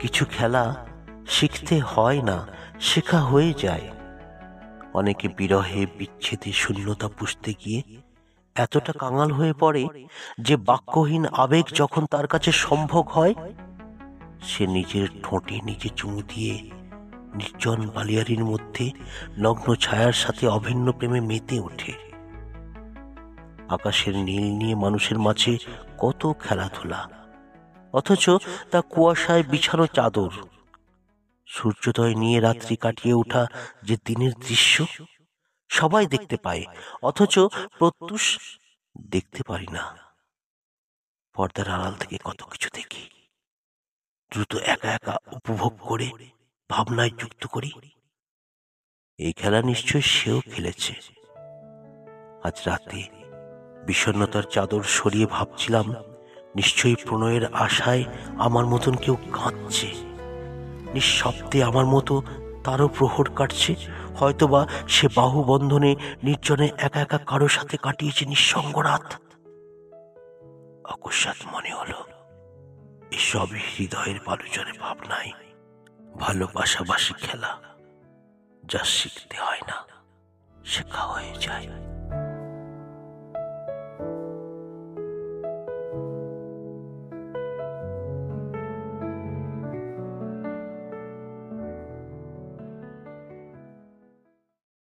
কিছু খেলা শিখতে হয় না, শেখা হয়ে যায়। অনেকে বিরহে বিচ্ছেদে শূন্যতা পুষতে গিয়ে এতটা কাঙাল হয়ে পড়ে যে বাক্যহীন আবেগ যখন তার কাছে সম্ভোগ হয়, সে নিজের ঠোঁটে নিজে চুমু দিয়ে নির্জন বালিয়াড়ির মধ্যে নগ্ন ছায়ার সাথে অভিন্ন প্রেমে মেতে ওঠে। আকাশের নীল নিয়ে মানুষের মাঝে কত খেলাধুলা, অথচ তা কুয়াশায় বিছানো চাদর। সূর্যোদয় নিয়ে রাত্রি কাটিয়ে ওঠা যে দিনের দৃশ্য সবাই দেখতে পায়, অথচ প্রত্যুষ দেখতে পারি না। পর্দার আড়াল থেকে কত কিছু দেখি, দ্রুত একা একা উপভোগ করে ভাবনায় যুক্ত করি। এই খেলা নিশ্চয় সেও খেলেছে। আজ রাতে বিষণ্ণতার চাদর সরিয়ে ভাবছিলাম, নিশ্চয়ই প্রণয়ের আশায় আমার মতন কেউ কাঁদছে, নিঃশব্দে আমার মতো তারও প্রহর কাটছে। হয়তোবা সে বাহু বন্ধনে নির্জনে একা একা কারো সাথে কাটিয়েছে নিঃসঙ্গ রাত। অকস্মাৎ মনে হলো এসবই হৃদয়ের বালুচরে ভাবনায় ভালোবাসাবাসী খেলা, যা শিখতে হয় না, শেখা হয়ে যায়।